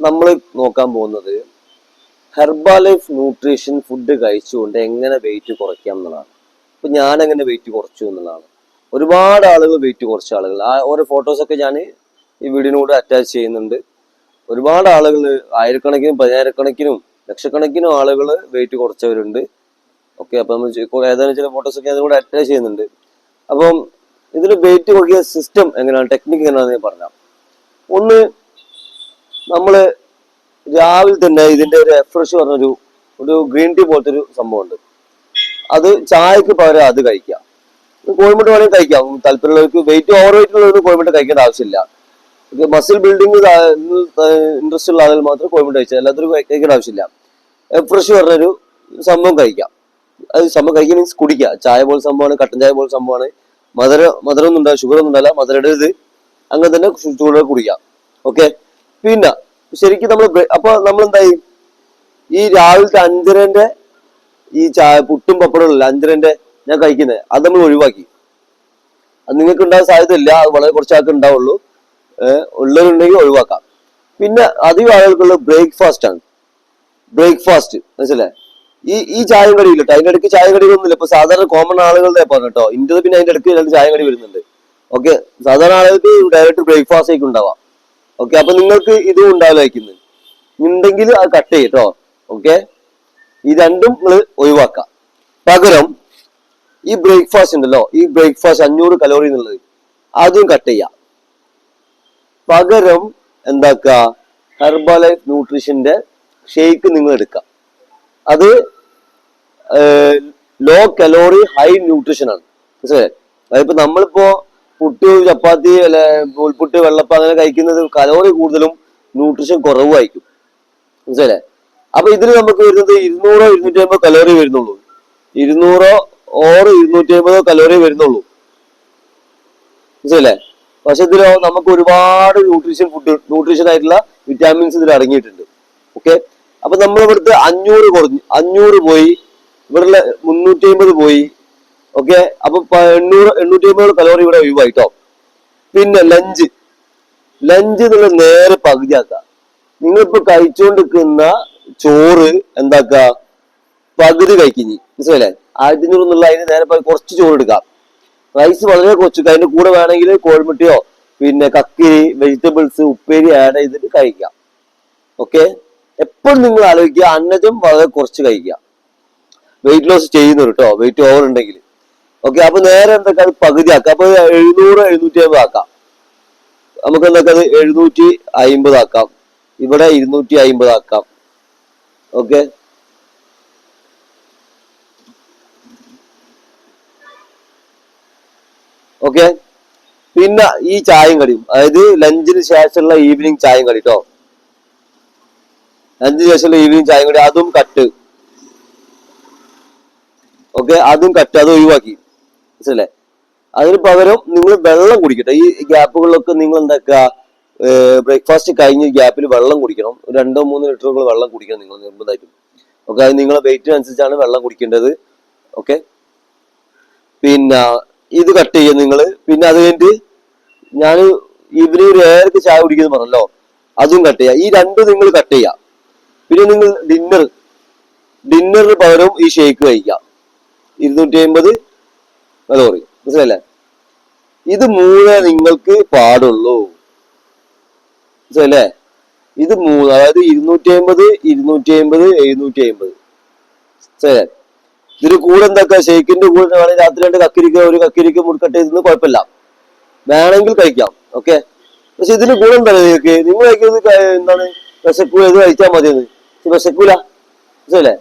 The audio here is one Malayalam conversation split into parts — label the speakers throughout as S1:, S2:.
S1: നമ്മൾ നോക്കാൻ പോകുന്നത് ഹെർബാലൈഫ് ന്യൂട്രീഷൻ ഫുഡ് കഴിച്ചുകൊണ്ട് എങ്ങനെ വെയിറ്റ് കുറയ്ക്കാം എന്നുള്ളതാണ്. ഇപ്പൊ ഞാൻ എങ്ങനെ വെയിറ്റ് കുറച്ചു എന്നുള്ളതാണ്. ഒരുപാട് ആളുകൾ വെയിറ്റ് കുറച്ച ആളുകൾ, ആ ഓരോ ഫോട്ടോസൊക്കെ ഞാൻ ഈ വീഡിയോനോട് അറ്റാച്ച് ചെയ്യുന്നുണ്ട്. ഒരുപാട് ആളുകൾ, ആയിരക്കണക്കിനും പതിനായിരക്കണക്കിനും ലക്ഷക്കണക്കിനും ആളുകൾ വെയിറ്റ് കുറച്ചവരുണ്ട്. ഓക്കെ, അപ്പൊ നമ്മൾ ഏതാനും ചില ഫോട്ടോസൊക്കെ അതിനോട് അറ്റാച്ച് ചെയ്യുന്നുണ്ട്. അപ്പം ഇതിൽ വെയിറ്റ് കുറയ്ക്കുന്ന സിസ്റ്റം എങ്ങനെയാണ്, ടെക്നിക്ക് എങ്ങനെയാണെന്ന് ഞാൻ പറഞ്ഞാൽ, ഒന്ന് നമ്മള് രാവിലെ തന്നെ ഇതിന്റെ ഒരു എഫ്രഷ് പറഞ്ഞൊരു ഗ്രീൻ ടീ പോലത്തെ ഒരു സംഭവമുണ്ട്. അത് ചായക്ക് പകരം അത് കഴിക്കാം. കോഴിമുട്ട വേണമെങ്കിൽ കഴിക്കാം. താല്പര്യമുള്ളവർക്ക്, വെയിറ്റ് ഓവർ വെയിറ്റ് ഉള്ളവർക്ക് കോഴിമുട്ട കഴിക്കേണ്ട ആവശ്യമില്ല. മസിൽ ബിൽഡിംഗ് ഇൻട്രസ്റ്റ് ഉള്ള ആളുകൾ മാത്രം കോഴിമുട്ട കഴിച്ചാൽ, എല്ലാത്തിനും കഴിക്കേണ്ട ആവശ്യമില്ല. എഫ്രഷ് പറഞ്ഞൊരു സംഭവം കഴിക്കാം. അത് സംഭവം കഴിക്കുക മീൻസ് കുടിക്കുക. ചായ പോലെ സംഭവമാണ്, കട്ടൻ ചായ പോലെ സംഭവമാണ്. മധുരമൊന്നും ഉണ്ടാവില്ല, ഷുഗർ ഒന്നും ഉണ്ടാവില്ല. മധുരയുടെ അങ്ങനെ തന്നെ ചൂടോടെ കുടിക്കാം. ഓക്കെ, പിന്നെ ശരിക്കും അപ്പൊ നമ്മൾ എന്തായി, ഈ രാവിലത്തെ 5:30 ഈ ചായ പുട്ടും പപ്പടവും ഇല്ല 5:30 ഞാൻ കഴിക്കുന്നത്, അത് നമ്മൾ ഒഴിവാക്കി. അത് നിങ്ങൾക്ക് ഉണ്ടാകാൻ സാധ്യതയില്ല, അത് വളരെ കുറച്ചാൾക്ക് ഉണ്ടാവുള്ളൂ. ഉള്ളവരുണ്ടെങ്കിൽ ഒഴിവാക്കാം. പിന്നെ അധികം ആളുകൾക്കുള്ള ബ്രേക്ക്ഫാസ്റ്റ് ആണ്. ബ്രേക്ക്ഫാസ്റ്റ് മനസ്സിലെ ഈ ചായയും കടിയില്ല കേട്ടോ. അതിന്റെ ഇടയ്ക്ക് ചായ കടികളൊന്നുമില്ല. ഇപ്പൊ സാധാരണ കോമൺ ആളുകളുടെ പറഞ്ഞു കേട്ടോ, ഇന്ത്യയിൽ പിന്നെ അതിന്റെ ഇടയ്ക്ക് 2 ചായ കടി വരുന്നുണ്ട്. ഓക്കെ, സാധാരണ ആളുകൾക്ക് ഡയറക്റ്റ് ബ്രേക്ക്ഫാസ്റ്റ് ആയിരിക്കും ഉണ്ടാവാം. ഓക്കെ, അപ്പൊ നിങ്ങൾക്ക് ഇതും ഉണ്ടാവില്ല കഴിക്കുന്നത് ഉണ്ടെങ്കിൽ അത് കട്ട് ചെയ്യട്ടോ. ഓക്കെ, ഈ രണ്ടും നിങ്ങൾ ഒഴിവാക്കാം. പകരം ഈ ബ്രേക്ക്ഫാസ്റ്റ് ഉണ്ടല്ലോ, ഈ ബ്രേക്ക്ഫാസ്റ്റ് 500 കലോറി എന്നുള്ളത് അതും കട്ട് ചെയ്യാം. പകരം എന്താക്കുക, ഹെർബലൈഫ് ന്യൂട്രീഷന്റെ ഷേക്ക് നിങ്ങൾ എടുക്കാം. അത് ലോ കലോറി ഹൈ ന്യൂട്രീഷൻ ആണ്. മനസ്സിലായി? അതിപ്പോ നമ്മളിപ്പോ പുട്ട്, ചപ്പാത്തി, അല്ലെ നൂൽപുട്ട്, വെള്ളപ്പം അങ്ങനെ കഴിക്കുന്നത് കലോറി കൂടുതലും ന്യൂട്രീഷൻ കുറവായിരിക്കും. മനസ്സിലെ? അപ്പൊ ഇതിൽ നമുക്ക് വരുന്നത് 200 250 കലോറി വരുന്നുള്ളൂ. 200 or 250 കലോറി വരുന്നുള്ളൂ. മനസ്സിലെ? പക്ഷെ ഇതിലോ നമുക്ക് ഒരുപാട് ന്യൂട്രീഷൻ ആയിട്ടുള്ള വിറ്റാമിൻസ് ഇതിൽ അടങ്ങിയിട്ടുണ്ട്. ഓക്കെ, അപ്പൊ നമ്മൾ ഇവിടുത്തെ 500 കുറഞ്ഞു, 500 പോയി, ഇവിടുള്ള 350 പോയി. ഓക്കെ, അപ്പൊ 850 കലോറി ഇവിടെ ഒഴിവായിട്ടോ. പിന്നെ ലഞ്ച് നിങ്ങൾ നേരെ പകുതിയാക്കുക. നിങ്ങളിപ്പോ കഴിച്ചുകൊണ്ടിരിക്കുന്ന ചോറ് എന്താക്കുക, പകുതി കഴിക്കിഞ്ഞി. മനസ്സിലല്ലേ? 1500 എന്നുള്ള അതിന് നേരെ കുറച്ച് ചോറ് എടുക്കാം. റൈസ് വളരെ കുറച്ച്, അതിന്റെ കൂടെ വേണമെങ്കിൽ കോഴിമുട്ടയോ പിന്നെ കക്കിരി, വെജിറ്റബിൾസ്, ഉപ്പേരി ആഡ് ചെയ്തിട്ട് കഴിക്കാം. ഓക്കെ, എപ്പോഴും നിങ്ങൾ ആലോചിക്കുക, അന്നജം വളരെ കുറച്ച് കഴിക്കുക. വെയിറ്റ് ലോസ് ചെയ്യുന്നു കേട്ടോ, വെയിറ്റ് ഓവർ ഉണ്ടെങ്കിൽ. ഓക്കെ, അപ്പൊ നേരെ എന്തൊക്കെ അത് പകുതി ആക്കാം. അപ്പൊ 700 750 ആക്കാം. നമുക്ക് എന്തൊക്കെ അത് 750 ആക്കാം. ഇവിടെ 250 ആക്കാം. Okay, okay. പിന്നെ ഈ ചായയും കടിയും, അതായത് ലഞ്ചിന് ശേഷമുള്ള ഈവനിങ് ചായയും കടി കേട്ടോ. ലഞ്ചിന് ശേഷമുള്ള ഈവനിങ് ചായയും കടി അതും കട്ട്. ഓക്കെ, അതും കട്ട്, അത് ഒഴിവാക്കി. മനസ്സിലല്ലേ? അതിന് പകരം നിങ്ങൾ വെള്ളം കുടിക്കട്ടെ. ഈ ഗ്യാപ്പുകളിലൊക്കെ നിങ്ങൾ എന്താക്കുക, ബ്രേക്ക്ഫാസ്റ്റ് കഴിഞ്ഞ് ഗ്യാപ്പിൽ വെള്ളം കുടിക്കണം. 2-3 ലിറ്ററുകൾ വെള്ളം കുടിക്കണം നിങ്ങൾ നിർബന്ധമായിട്ടും. ഓക്കെ, അത് നിങ്ങളെ വെയിറ്റിനനുസരിച്ചാണ് വെള്ളം കുടിക്കേണ്ടത്. ഓക്കെ, പിന്നെ ഇത് കട്ട് ചെയ്യുക നിങ്ങൾ. പിന്നെ അത് കഴിഞ്ഞിട്ട് ഞാൻ ഈവനിങ് ഒരു 7 ചായ കുടിക്കുന്നു പറഞ്ഞല്ലോ, അതും കട്ട് ചെയ്യുക. ഈ 2 നിങ്ങൾ കട്ട് ചെയ്യുക. പിന്നെ നിങ്ങൾ ഡിന്നറിന് പകരം ഈ ഷേക്ക് കഴിക്കാം. 250 കലോറി. മനസ്സിലല്ലേ? ഇത് 3 നിങ്ങൾക്ക് പാടുള്ളൂ. മനസ്സിലല്ലേ? ഇത് 3, അതായത് 250 250 750. മനസ്സിലല്ലേ? ഇതിന് കൂടെ എന്താക്കുക, ഷേക്കിന്റെ കൂടെ വേണമെങ്കിൽ രാത്രി 2 കക്കിരിക്ക, ഒരു കക്കിരിക്ക മുറിക്കട്ടെ, ഇതൊന്നും കുഴപ്പമില്ല, വേണമെങ്കിൽ കഴിക്കാം. ഓക്കെ, പക്ഷെ ഇതിന് കൂടെ എന്താ നിങ്ങൾക്ക്, നിങ്ങൾ കഴിക്കുന്നത് എന്താണ്, വിശക്കൂല, ഇത് കഴിച്ചാൽ മതിയെന്ന്. വിശക്കൂല. മനസ്സിലല്ലേ?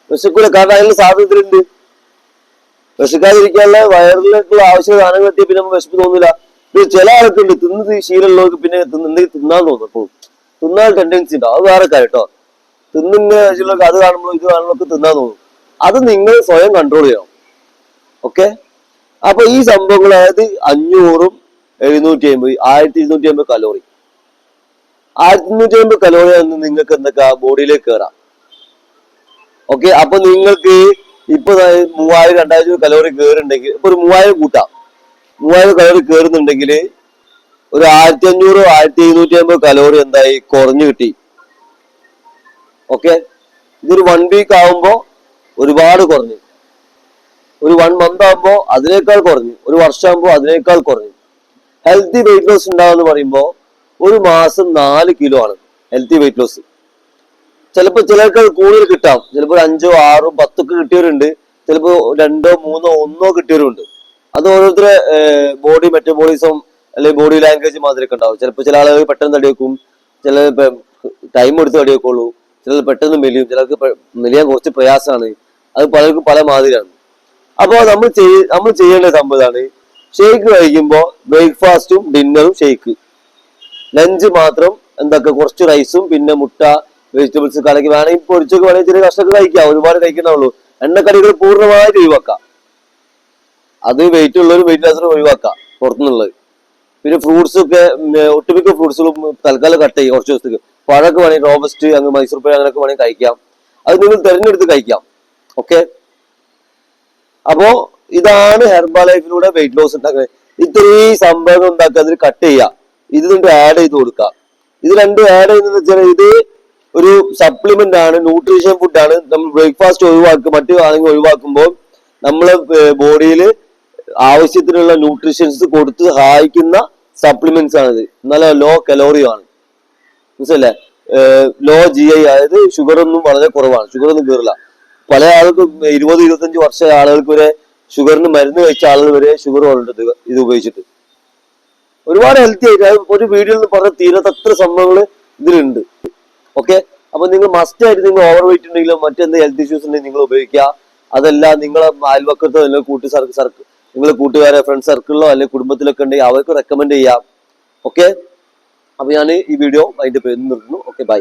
S1: വിശക്കൂല, കാരണം അതിനുള്ള സാധനത്തിലുണ്ട്. വിശക്കാതിരിക്കാനുള്ള വയറിലേക്കുള്ള ആവശ്യ സാധനങ്ങൾ എത്തിയ പിന്നെ വിശപ്പ് തോന്നില്ല. ചില ആൾക്കുണ്ട് തിന്നത് ശീലമുള്ളവർക്ക് പിന്നെ എന്തെങ്കിലും തിന്നാൻ തോന്നും. അപ്പോൾ തിന്നാൻ ടെൻഡൻസി ഉണ്ടാവും. അത് വേറെ കാര്യം കേട്ടോ. തിന്നുന്ന ചിലർക്ക് അത് കാണുമ്പോൾ ഇത് കാണുമ്പോൾ തിന്നാൻ തോന്നും. അത് നിങ്ങൾ സ്വയം കൺട്രോൾ ചെയ്യണം. ഓക്കെ, അപ്പൊ ഈ സംഭവങ്ങൾ, അതായത് 500 750 1250 കലോറി, 1250 കലോറി നിങ്ങൾക്ക് എന്തൊക്കെ ബോഡിയിലേക്ക് കയറാം. ഓക്കെ, അപ്പൊ നിങ്ങൾക്ക് ഇപ്പൊ 3000 2000 കലോറി കയറുന്നുണ്ടെങ്കിൽ, ഇപ്പൊ ഒരു 3000 കൂട്ടാം. 3000 കലോറി കയറുന്നുണ്ടെങ്കിൽ ഒരു 1500 1750 കലോറി എന്തായി കുറഞ്ഞു കിട്ടി. ഓക്കെ. ഇതൊരു 1 വീക്ക് ആകുമ്പോൾ ഒരുപാട് കുറഞ്ഞു, ഒരു 1 മന്ത് ആകുമ്പോൾ അതിനേക്കാൾ കുറഞ്ഞു, ഒരു വർഷമാകുമ്പോൾ അതിനേക്കാൾ കുറഞ്ഞു. ഹെൽത്തി വെയിറ്റ് ലോസ് ഉണ്ടാവുമെന്ന് പറയുമ്പോൾ ഒരു മാസം 4 കിലോ ആണ് ഹെൽത്തി വെയിറ്റ് ലോസ്. ചിലപ്പോൾ ചിലർക്ക് അത് കൂടുതൽ കിട്ടാം, ചിലപ്പോൾ 5, 6, 10 ഒക്കെ കിട്ടിയവരുണ്ട്, ചിലപ്പോൾ 2, 3, 1 കിട്ടിയവരുണ്ട്. അത് ഓരോരുത്തരെ ബോഡി മെറ്റബോളിസം അല്ലെങ്കിൽ ബോഡി ലാംഗ്വേജ് മാതിരിയൊക്കെ ഉണ്ടാവും. ചിലപ്പോൾ ചില ആളുകൾ പെട്ടെന്ന് തടി വെക്കും, ചില ടൈം എടുത്ത് തടി വെക്കുള്ളൂ, ചിലർ പെട്ടെന്ന് മെലിയും, ചിലർക്ക് മെലിയാൻ കുറച്ച് പ്രയാസമാണ്. അത് പലർക്കും പല മാതിരിയാണ്. അപ്പോൾ നമ്മൾ ചെയ്യേണ്ട സംഭവം ഇതാണ്: ഷേക്ക് കഴിക്കുമ്പോൾ ബ്രേക്ക്ഫാസ്റ്റും ഡിന്നറും ഷേക്ക്, ലഞ്ച് മാത്രം എന്തൊക്കെ കുറച്ച് റൈസും പിന്നെ മുട്ട, വെജിറ്റബിൾസ് കലക്കി വേണമെങ്കിൽ പൊരിച്ചൊക്കെ വേണമെങ്കിൽ ചെറിയ കഷ്ണമൊക്കെ കഴിക്കാം, ഒരുപാട് കഴിക്കണുള്ളൂ. എണ്ണക്കടികൾ പൂർണ്ണമായിട്ട് ഒഴിവാക്കാം. അത് വെയിറ്റ് ഉള്ളവരും വെയിറ്റ് ലെസ്സും ഒഴിവാക്കാം പുറത്തുനിന്നുള്ളത്. പിന്നെ ഫ്രൂട്ട്സ് ഒക്കെ ഒട്ടുമിക്ക ഫ്രൂട്ട്സുകളും തൽക്കാലം കട്ട് ചെയ്യും കുറച്ച് ദിവസത്തേക്ക്. പഴമൊക്കെ വേണമെങ്കിൽ റോബസ്റ്റ്, അങ്ങ് മൈസൂർ പഴം അങ്ങനെയൊക്കെ വേണമെങ്കിൽ കഴിക്കാം. അത് നിങ്ങൾ തിരഞ്ഞെടുത്ത് കഴിക്കാം. ഓക്കെ. അപ്പോ ഇതാണ് ഹെർബാലൈഫിലൂടെ വെയിറ്റ് ലോസ് ഉണ്ടാക്കുന്നത്. ഇത്രയും സംഭവം ഉണ്ടാക്കുക, അതിൽ കട്ട് ചെയ്യുക, ഇത് രണ്ട് ആഡ് ചെയ്ത് കൊടുക്കുക. ഇത് രണ്ടും ആഡ് ചെയ്യുന്നത് വെച്ചാൽ ഇത് ഒരു സപ്ലിമെന്റ് ആണ്, ന്യൂട്രീഷൻ ഫുഡ് ആണ്. നമ്മൾ ബ്രേക്ക്ഫാസ്റ്റ് മറ്റു ആണെങ്കിൽ ഒഴിവാക്കുമ്പോൾ നമ്മളെ ബോഡിയിൽ ആവശ്യത്തിനുള്ള ന്യൂട്രീഷൻസ് കൊടുത്ത് സഹായിക്കുന്ന സപ്ലിമെന്റ്സ് ആണിത്. നല്ല ലോ കലോറിയും ആണ്, മനസ്സിലല്ലേ? ലോ GI, അതായത് ഷുഗർ ഒന്നും വളരെ കുറവാണ്, ഷുഗർ ഒന്നും കയറില്ല. പല ആൾക്കും 20-25 വർഷം ആളുകൾക്ക് വരെ ഷുഗറിന് മരുന്ന് കഴിച്ച ആളുകൾ വരെ ഷുഗർ വന്നിട്ടുണ്ട് ഇത് ഉപയോഗിച്ചിട്ട്. ഒരുപാട് ഹെൽത്തി ആയിട്ട് ഒരു വീഡിയോയിൽ നിന്ന് പറഞ്ഞ തീരത്തത്ര സംഭവങ്ങൾ ഇതിലുണ്ട്. ഓക്കെ. അപ്പൊ നിങ്ങൾ മസ്റ്റ് ആയിട്ട് നിങ്ങൾ ഓവർ വെയിറ്റ് ഉണ്ടെങ്കിലും മറ്റെന്ത് ഹെൽത്ത് ഇഷ്യൂസ് ഉണ്ടെങ്കിൽ നിങ്ങൾ ഉപയോഗിക്കുക. അതല്ല നിങ്ങളെ അയൽവക്കത്തോ അല്ലെങ്കിൽ നിങ്ങളെ കൂട്ടുകാരെ ഫ്രണ്ട് സർക്കിളിലോ അല്ലെങ്കിൽ കുടുംബത്തിലൊക്കെ ഉണ്ടെങ്കിൽ അവർക്ക് റെക്കമെൻഡ് ചെയ്യാം. ഓക്കെ. അപ്പൊ ഞാൻ ഈ വീഡിയോ അതിന്റെ പേര് നിർത്തുന്നു. Okay, by.